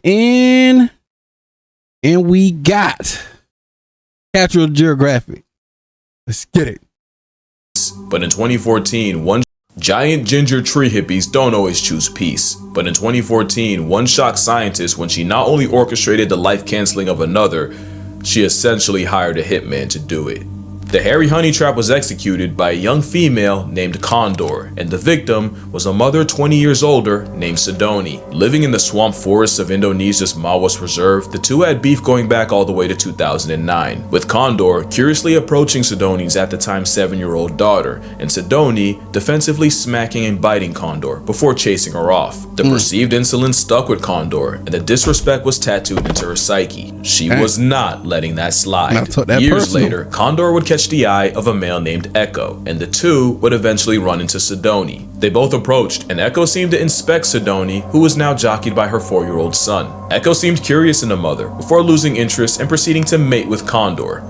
And we got Natural Geographic. Let's get it. But in 2014, giant ginger tree hippies don't always choose peace. But in 2014, one shocked scientist when she not only orchestrated the life canceling of another, she essentially hired a hitman to do it. The hairy honey trap was executed by a young female named Condor, and the victim was a mother 20 years older named Sidoni. Living in the swamp forests of Indonesia's Mawas Reserve, the two had beef going back all the way to 2009, with Condor curiously approaching Sidoni's at the time 7-year-old daughter, and Sidoni defensively smacking and biting Condor before chasing her off. The perceived insolence stuck with Condor, and the disrespect was tattooed into her psyche. She was not letting that slide. Years later, Condor would catch the eye of a male named Echo, and the two would eventually run into Sidoni. They both approached, and Echo seemed to inspect Sidoni, who was now jockeyed by her 4-year-old son. Echo seemed curious in the mother, before losing interest and proceeding to mate with Condor,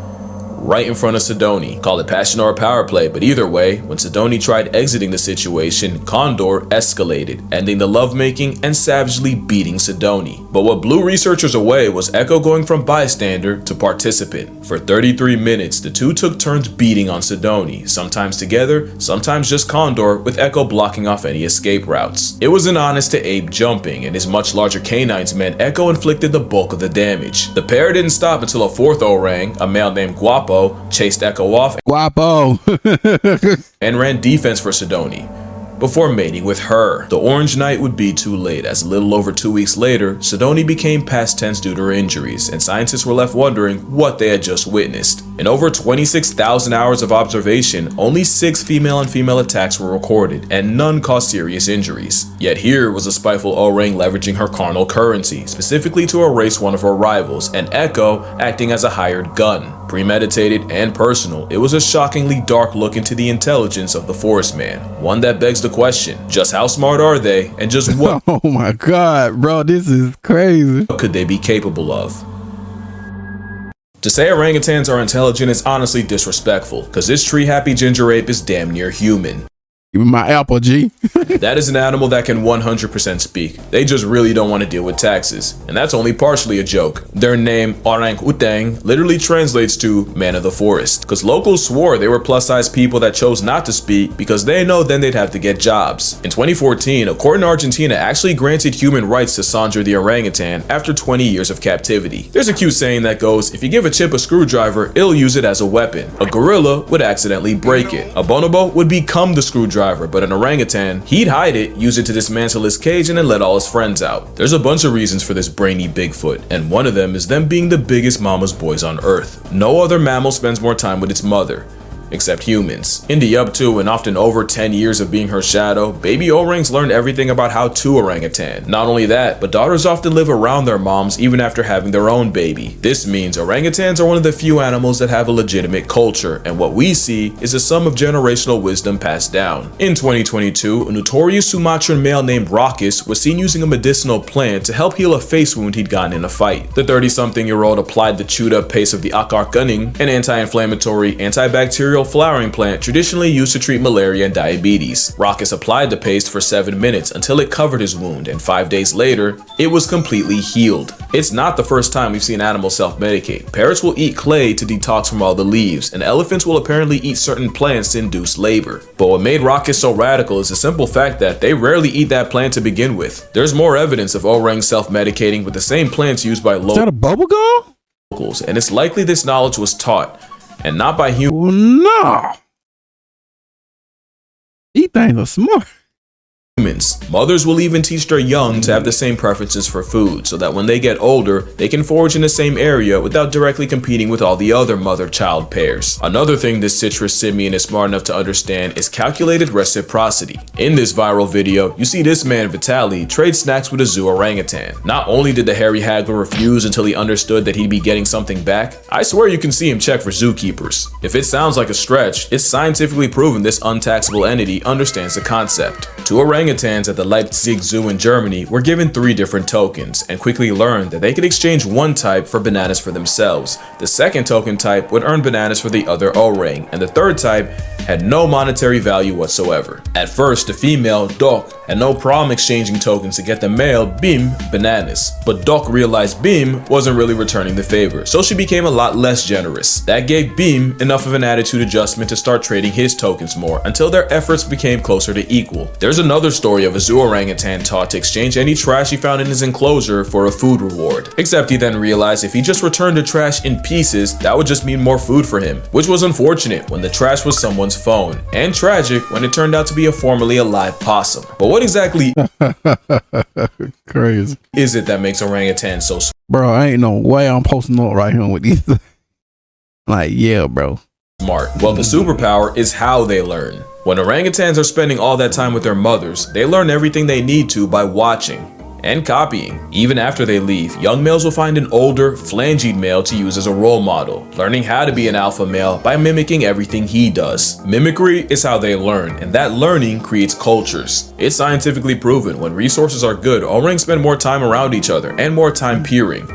right in front of Sidoni. Call it passion or power play, but either way, when Sidoni tried exiting the situation, Condor escalated, ending the lovemaking and savagely beating Sidoni. But what blew researchers away was Echo going from bystander to participant. For 33 minutes, the two took turns beating on Sidoni, sometimes together, sometimes just Condor, with Echo blocking off any escape routes. It was an honest to ape jumping, and his much larger canines meant Echo inflicted the bulk of the damage. The pair didn't stop until a fourth orang, a male named Guapo, chased Echo off and ran defense for Sidoni before mating with her. The Orange Night would be too late, as a little over 2 weeks later, Sidoni became past tense due to her injuries, and scientists were left wondering what they had just witnessed. In over 26,000 hours of observation, only 6 female and female attacks were recorded, and none caused serious injuries. Yet here was a spiteful orang leveraging her carnal currency, specifically to erase one of her rivals, and Echo acting as a hired gun. Premeditated and personal, it was a shockingly dark look into the intelligence of the Forest Man, one that begs the question, just how smart are they, and just what oh my god, bro, this is crazy. What could they be capable of? To say orangutans are intelligent is honestly disrespectful, cause this tree happy ginger ape is damn near human. Give me my apple, G. That is an animal that can 100% speak. They just really don't want to deal with taxes. And that's only partially a joke. Their name, Orangutan, literally translates to man of the forest. Because locals swore they were plus-size people that chose not to speak because they know then they'd have to get jobs. In 2014, a court in Argentina actually granted human rights to Sandra the orangutan after 20 years of captivity. There's a cute saying that goes, if you give a chip a screwdriver, it'll use it as a weapon. A gorilla would accidentally break it. A bonobo would become the screwdriver, but an orangutan, he'd hide it, use it to dismantle his cage, and then let all his friends out. There's a bunch of reasons for this brainy Bigfoot, and one of them is them being the biggest mama's boys on Earth. No other mammal spends more time with its mother, except humans. In the up to and often over 10 years of being her shadow, baby orangs learn everything about how to orangutan. Not only that, but daughters often live around their moms even after having their own baby. This means orangutans are one of the few animals that have a legitimate culture, and what we see is a sum of generational wisdom passed down. In 2022, a notorious Sumatran male named Raucus was seen using a medicinal plant to help heal a face wound he'd gotten in a fight. The 30-something-year-old applied the chewed-up paste of the akar kuning, an anti-inflammatory, antibacterial flowering plant traditionally used to treat malaria and diabetes. Raucus applied the paste for 7 minutes until it covered his wound, and 5 days later, it was completely healed. It's not the first time we've seen animals self-medicate. Parrots will eat clay to detox from all the leaves, and elephants will apparently eat certain plants to induce labor. But what made Raucus so radical is the simple fact that they rarely eat that plant to begin with. There's more evidence of orangs self-medicating with the same plants used by Is that a locals, and it's likely this knowledge was taught, and not by humans. Oh, no. These things are smart. Mothers will even teach their young to have the same preferences for food, so that when they get older, they can forage in the same area without directly competing with all the other mother-child pairs. Another thing this citrus simian is smart enough to understand is calculated reciprocity. In this viral video, you see this man Vitaly trade snacks with a zoo orangutan. Not only did the hairy haggler refuse until he understood that he'd be getting something back, I swear you can see him check for zookeepers. If it sounds like a stretch, it's scientifically proven this untaxable entity understands the concept. Two orangutans Orangutans at the Leipzig Zoo in Germany were given 3 different tokens and quickly learned that they could exchange one type for bananas for themselves. The second token type would earn bananas for the other orang, and the third type had no monetary value whatsoever. At first, the female, Doc, had no problem exchanging tokens to get the male, Bim, bananas. But Doc realized Bim wasn't really returning the favor, so she became a lot less generous. That gave Bim enough of an attitude adjustment to start trading his tokens more until their efforts became closer to equal. There's another story of a zoo orangutan taught to exchange any trash he found in his enclosure for a food reward. Except he then realized if he just returned the trash in pieces, that would just mean more food for him, which was unfortunate when the trash was someone's phone, and tragic when it turned out to be a formerly alive possum. But what exactly Crazy. is it that makes orangutans so Bro, ain't no way I'm posting up right here with these. Like, yeah, bro. smart? Well, the superpower is how they learn. When orangutans are spending all that time with their mothers, they learn everything they need to by watching and copying. Even after they leave, young males will find an older, flanged male to use as a role model, learning how to be an alpha male by mimicking everything he does. Mimicry is how they learn, and that learning creates cultures. It's scientifically proven when resources are good, orangs spend more time around each other and more time peering,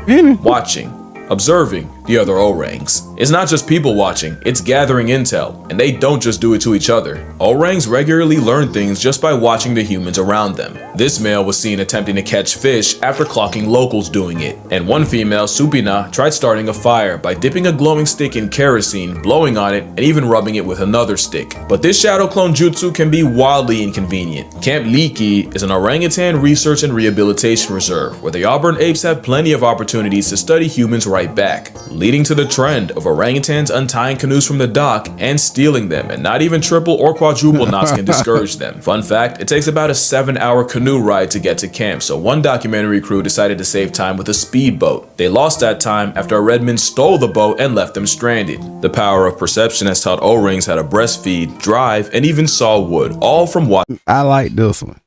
watching, observing the other orangs. It's not just people watching, it's gathering intel, and they don't just do it to each other. Orangs regularly learn things just by watching the humans around them. This male was seen attempting to catch fish after clocking locals doing it, and one female, Supina, tried starting a fire by dipping a glowing stick in kerosene, blowing on it, and even rubbing it with another stick. But this shadow clone jutsu can be wildly inconvenient. Camp Liki is an orangutan research and rehabilitation reserve where the Auburn apes have plenty of opportunities to study humans right back, leading to the trend of orangutans untying canoes from the dock and stealing them, and not even triple or quadruple knots can discourage them. Fun fact, it takes about a 7-hour canoe ride to get to camp, so one documentary crew decided to save time with a speedboat. They lost that time after a redman stole the boat and left them stranded. The power of perception has taught O-rings how to breastfeed, drive, and even saw wood, all from watching. I like this one.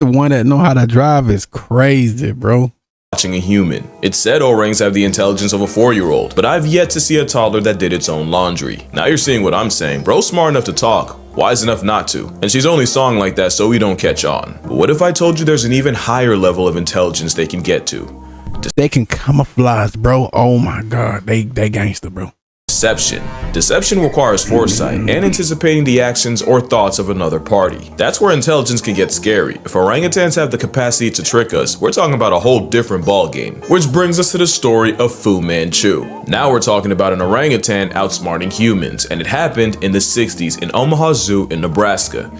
The one that know how to drive is crazy, bro. A human. It's said O-rings have the intelligence of a 4-year-old, but I've yet to see a toddler that did its own laundry. Now you're seeing what I'm saying. Bro's smart enough to talk, wise enough not to, and she's only song like that so we don't catch on. But what if I told you there's an even higher level of intelligence they can get to? They can camouflage, bro. Oh my god, they gangster, bro. Deception. Deception requires foresight and anticipating the actions or thoughts of another party. That's where intelligence can get scary. If orangutans have the capacity to trick us, we're talking about a whole different ballgame. Which brings us to the story of Fu Manchu. Now we're talking about an orangutan outsmarting humans, and it happened in the 60s in Omaha Zoo in Nebraska.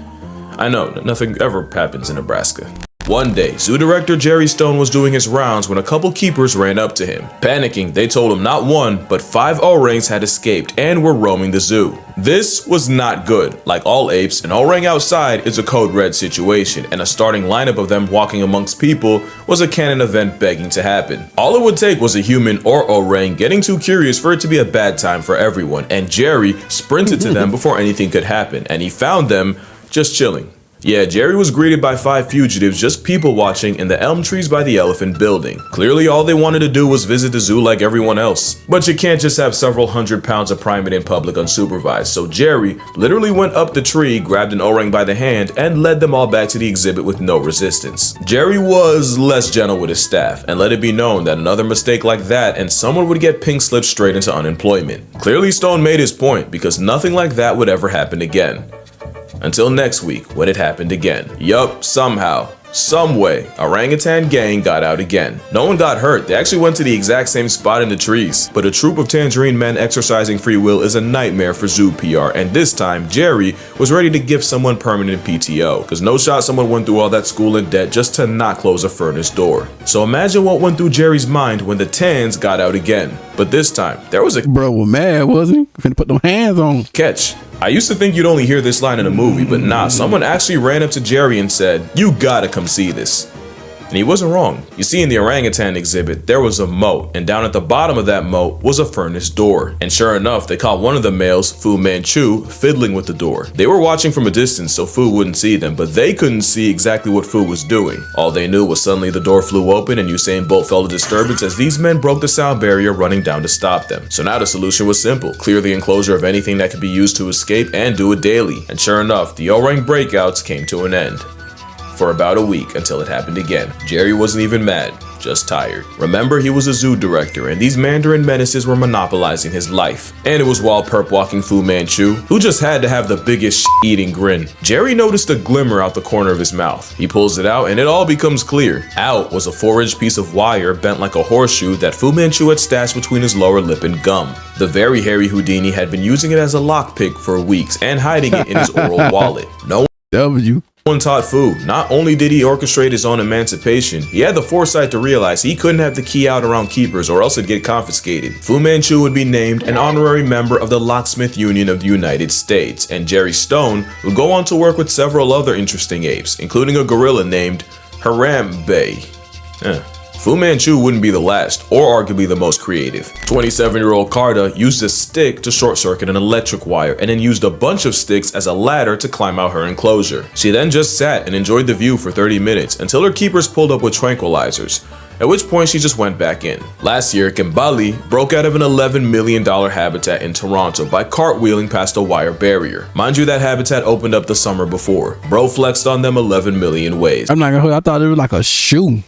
I know, nothing ever happens in Nebraska. One day, zoo director Jerry Stone was doing his rounds when a couple keepers ran up to him. Panicking, they told him not 1, but 5 orangs had escaped and were roaming the zoo. This was not good. Like all apes, an orang outside is a code red situation, and a starting lineup of them walking amongst people was a canon event begging to happen. All it would take was a human or orang getting too curious for it to be a bad time for everyone, and Jerry sprinted to them before anything could happen, and he found them just chilling. Yeah, Jerry was greeted by 5 fugitives just people watching in the elm trees by the elephant building. Clearly all they wanted to do was visit the zoo like everyone else. But you can't just have several hundred pounds of primate in public unsupervised, so Jerry literally went up the tree, grabbed an orang by the hand, and led them all back to the exhibit with no resistance. Jerry was less gentle with his staff, and let it be known that another mistake like that and someone would get pink slipped straight into unemployment. Clearly Stone made his point, because nothing like that would ever happen again. Until next week, when it happened again. Yup, somehow, some way, orangutan gang got out again. No one got hurt, they actually went to the exact same spot in the trees. But a troop of tangerine men exercising free will is a nightmare for zoo PR, and this time, Jerry was ready to give someone permanent PTO, cause no shot someone went through all that school in debt just to not close a furnace door. So imagine what went through Jerry's mind when the tans got out again. But this time, there was a Bro was mad, wasn't he? Finna put them hands on. catch. I used to think you'd only hear this line in a movie, but nah, someone actually ran up to Jerry and said, "You gotta come see this." And he wasn't wrong. You see, in the orangutan exhibit, there was a moat, and down at the bottom of that moat was a furnace door. And sure enough, they caught one of the males, Fu Manchu, fiddling with the door. They were watching from a distance so Fu wouldn't see them, but they couldn't see exactly what Fu was doing. All they knew was suddenly the door flew open and Usain Bolt felt a disturbance as these men broke the sound barrier running down to stop them. So now the solution was simple. Clear the enclosure of anything that could be used to escape and do it daily. And sure enough, the orang breakouts came to an end. for about a week until it happened again. Jerry wasn't even mad, just tired. Remember, he was a zoo director, and these Mandarin menaces were monopolizing his life. And it was while perp walking Fu Manchu, who just had to have the biggest eating grin. Jerry noticed a glimmer out the corner of his mouth. He pulls it out, and it all becomes clear. Out was a 4-inch piece of wire bent like a horseshoe that Fu Manchu had stashed between his lower lip and gum. The very hairy Houdini had been using it as a lockpick for weeks and hiding it in his oral wallet. No one taught Fu. Not only did he orchestrate his own emancipation, he had the foresight to realize he couldn't have the key out around keepers or else it'd get confiscated. Fu Manchu would be named an honorary member of the Locksmith Union of the United States, and Jerry Stone would go on to work with several other interesting apes, including a gorilla named Harambe. Fu Manchu wouldn't be the last, or arguably the most creative. 27-year-old Carta used a stick to short-circuit an electric wire and then used a bunch of sticks as a ladder to climb out her enclosure. She then just sat and enjoyed the view for 30 minutes until her keepers pulled up with tranquilizers, at which point she just went back in. Last year, Kimbali broke out of an $11 million habitat in Toronto by cartwheeling past a wire barrier. Mind you, that habitat opened up the summer before. Bro flexed on them 11 million ways. I'm not gonna hold. I thought it was like a shoe.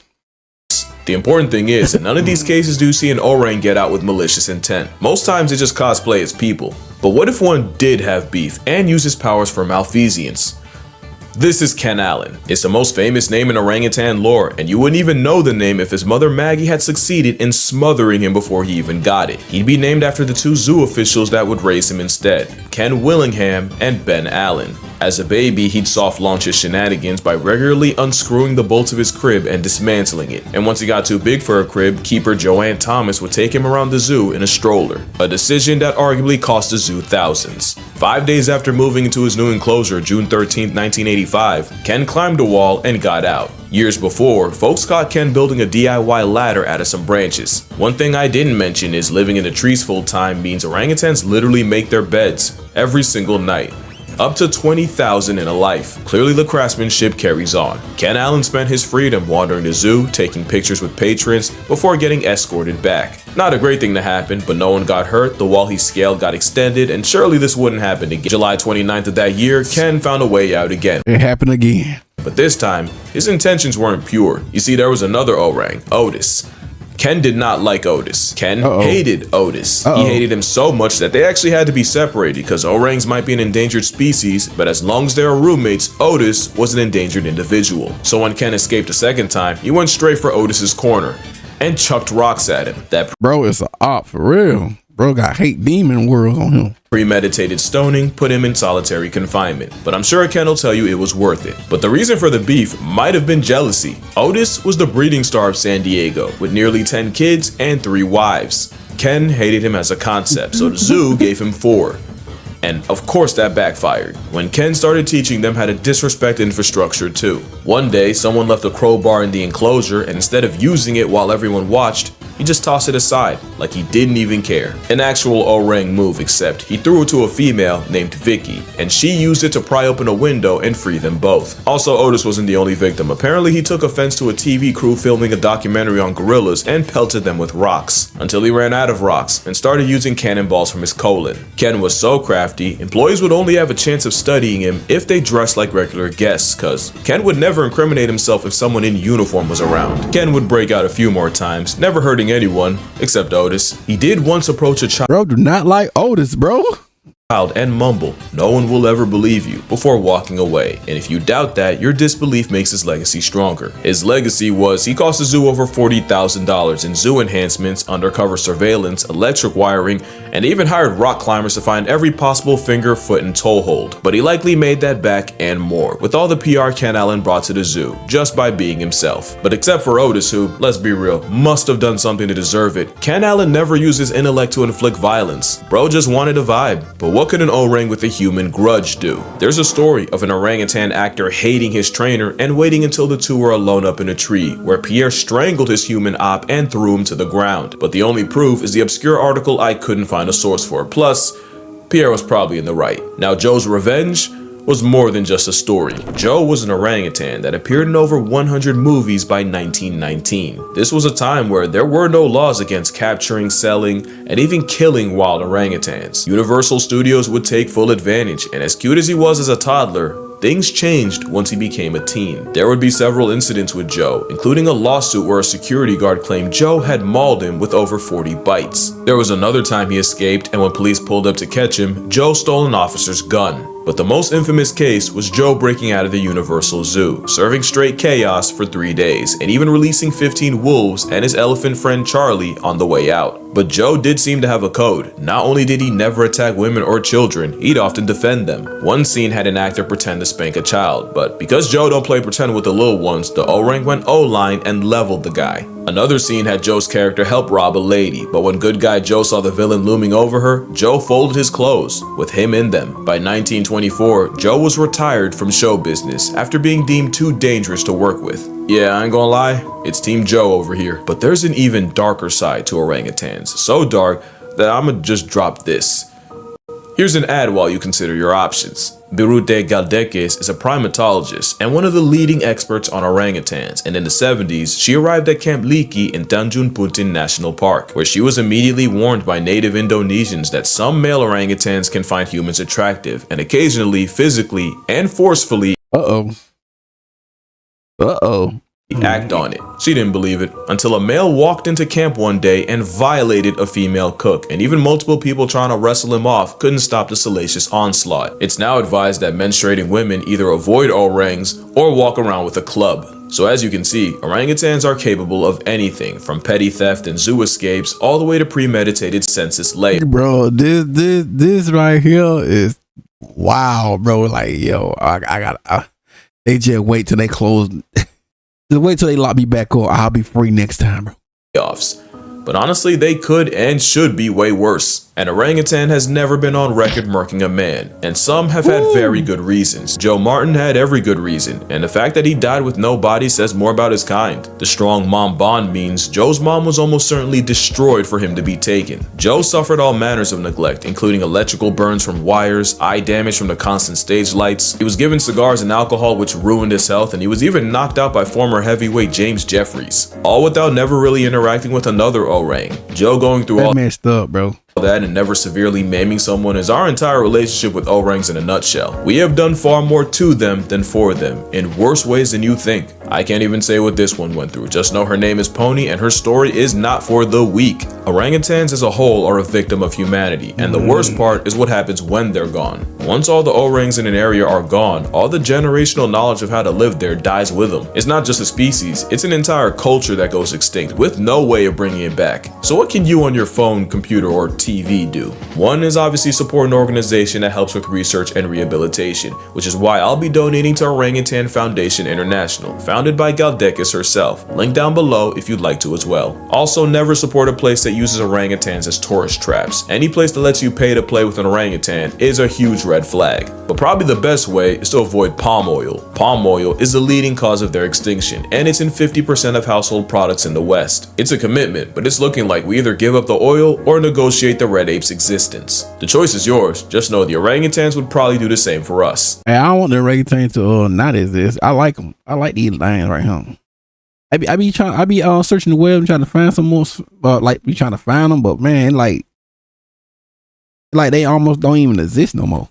The important thing is, in none of these cases do you see an orang get out with malicious intent. Most times they just cosplay as people. But what if one did have beef and use his powers for malfeasance? This is Ken Allen. It's the most famous name in orangutan lore, and you wouldn't even know the name if his mother Maggie had succeeded in smothering him before he even got it. He'd be named after the 2 zoo officials that would raise him instead, Ken Willingham and Ben Allen. As a baby, he'd soft launch his shenanigans by regularly unscrewing the bolts of his crib and dismantling it. And once he got too big for a crib, keeper Joanne Thomas would take him around the zoo in a stroller, a decision that arguably cost the zoo thousands. 5 days after moving into his new enclosure, June 13, 1985, Ken climbed a wall and got out. Years before, folks caught Ken building a DIY ladder out of some branches. One thing I didn't mention is living in the trees full time means orangutans literally make their beds every single night. Up to 20,000 in a life. Clearly the craftsmanship carries on. Ken Allen spent his freedom wandering the zoo, taking pictures with patrons before getting escorted back. Not a great thing to happen, but no one got hurt, the wall he scaled got extended, and surely this wouldn't happen again. July 29th of that year, Ken found a way out again. It happened again. But this time, his intentions weren't pure. You see, there was another orang, Otis. Ken did not like Otis. Ken hated Otis. He hated him so much that they actually had to be separated because orangs might be an endangered species, but as long as they were roommates, Otis was an endangered individual. So when Ken escaped a second time, he went straight for Otis's corner and chucked rocks at him. That bro is an op for real. Bro got hate demon world on him. Premeditated stoning put him in solitary confinement, but I'm sure Ken will tell you it was worth it. But the reason for the beef might have been jealousy. Otis was the breeding star of San Diego, with nearly 10 kids and 3 wives. Ken hated him as a concept, so the zoo gave him 4. And of course that backfired, when Ken started teaching them how to disrespect infrastructure too. One day, someone left a crowbar in the enclosure, and instead of using it while everyone watched, he just tossed it aside, like he didn't even care. An actual orang move, except he threw it to a female named Vicky, and she used it to pry open a window and free them both. Also, Otis wasn't the only victim. Apparently he took offense to a TV crew filming a documentary on gorillas and pelted them with rocks, until he ran out of rocks and started using cannonballs from his colon. Ken was so crafty, employees would only have a chance of studying him if they dressed like regular guests, cause Ken would never incriminate himself if someone in uniform was around. Ken would break out a few more times, never hurting anyone except Otis. He did once approach a child. Bro, do not like Otis, bro. And mumble, "No one will ever believe you," before walking away. And if you doubt that, your disbelief makes his legacy stronger. His legacy was he cost the zoo over $40,000 in zoo enhancements, undercover surveillance, electric wiring, and even hired rock climbers to find every possible finger, foot, and toe hold. But he likely made that back and more with all the PR Ken Allen brought to the zoo, just by being himself. But except for Otis, who, let's be real, must have done something to deserve it, Ken Allen never used his intellect to inflict violence. Bro just wanted a vibe. But what could an orang with a human grudge do? There's a story of an orangutan actor hating his trainer and waiting until the two were alone up in a tree, where Pierre strangled his human op and threw him to the ground. But the only proof is the obscure article I couldn't find a source for. Plus, Pierre was probably in the right. Now, Joe's revenge was more than just a story. Joe was an orangutan that appeared in over 100 movies by 1919. This was a time where there were no laws against capturing, selling, and even killing wild orangutans. Universal Studios would take full advantage, and as cute as he was as a toddler, things changed once he became a teen. There would be several incidents with Joe, including a lawsuit where a security guard claimed Joe had mauled him with over 40 bites. There was another time he escaped, and when police pulled up to catch him, Joe stole an officer's gun. But the most infamous case was Joe breaking out of the Universal Zoo, serving straight chaos for 3 days, and even releasing 15 wolves and his elephant friend Charlie on the way out. But Joe did seem to have a code. Not only did he never attack women or children, he'd often defend them. One scene had an actor pretend to spank a child, but because Joe don't play pretend with the little ones, the O-Rank went O-line and leveled the guy. Another scene had Joe's character help rob a lady, but when good guy Joe saw the villain looming over her, Joe folded his clothes, with him in them. By 1924, Joe was retired from show business after being deemed too dangerous to work with. Yeah, I ain't gonna lie, it's Team Joe over here. But there's an even darker side to orangutans, so dark that I'ma just drop this. Here's an ad while you consider your options. Birute Galdeques is a primatologist and one of the leading experts on orangutans, and in the 70s, she arrived at Camp Liki in Tanjung Putin National Park, where she was immediately warned by native Indonesians that some male orangutans can find humans attractive and occasionally physically and forcefully act on it. She didn't believe it until a male walked into camp one day and violated a female cook, and even multiple people trying to wrestle him off couldn't stop the salacious onslaught. It's now advised that menstruating women either avoid orangs or walk around with a club. So as you can see, orangutans are capable of anything from petty theft and zoo escapes all the way to premeditated census layers. Bro, this right here is wow, bro. Like, yo, they just wait till they close. Just wait till they lock me back up. I'll be free next time, bro. But honestly, they could and should be way worse. An orangutan has never been on record murking a man, and some have had very good reasons. Joe Martin had every good reason, and the fact that he died with no body says more about his kind. The strong mom bond means Joe's mom was almost certainly destroyed for him to be taken. Joe suffered all manners of neglect, including electrical burns from wires, eye damage from the constant stage lights. He was given cigars and alcohol which ruined his health, and he was even knocked out by former heavyweight James Jeffries. All without never really interacting with another orang. Joe going through all messed up, bro. That and never severely maiming someone is our entire relationship with orangs in a nutshell. We have done far more to them than for them, in worse ways than you think. I can't even say what this one went through, just know her name is Pony and her story is not for the weak. Orangutans as a whole are a victim of humanity, and the worst part is what happens when they're gone. Once all the orangs in an area are gone, all the generational knowledge of how to live there dies with them. It's not just a species, it's an entire culture that goes extinct with no way of bringing it back. So what can you on your phone, computer, or TV do? One is obviously support an organization that helps with research and rehabilitation, which is why I'll be donating to Orangutan Foundation International, founded by Galdeques herself. Link down below if you'd like to as well. Also, never support a place that uses orangutans as tourist traps. Any place that lets you pay to play with an orangutan is a huge red flag. But probably the best way is to avoid palm oil. Palm oil is the leading cause of their extinction, and it's in 50% of household products in the West. It's a commitment, but it's looking like we either give up the oil or negotiate the red ape's existence. The choice is yours. Just know the orangutans would probably do the same for us. Hey, I don't want the orangutan to not exist. I like them. I like these lions right here. I be searching the web and trying to find some more, like we trying to find them, but man, like they almost don't even exist no more.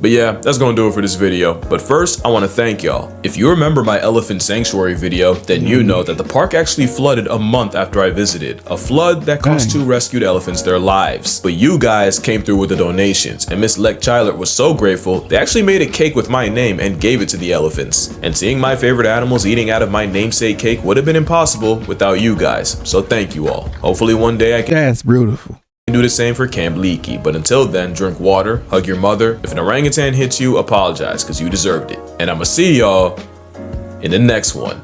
But yeah, that's gonna do it for this video. But first, I wanna thank y'all. If you remember my elephant sanctuary video, then you know that the park actually flooded a month after I visited. A flood that cost 2 rescued elephants their lives. But you guys came through with the donations, and Miss Lek Chyler was so grateful, they actually made a cake with my name and gave it to the elephants. And seeing my favorite animals eating out of my namesake cake would have been impossible without you guys. So thank you all. Hopefully one day I can That's beautiful. do the same for Camp Leaky, but until then, drink water, hug your mother. If an orangutan hits you, apologize because you deserved it. And I'ma see y'all in the next one.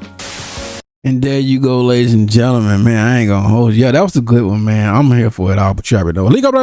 And there you go, ladies and gentlemen, man. I ain't gonna hold you. Yeah, that was a good one, man. I'm here for it all, but you already know. Link up that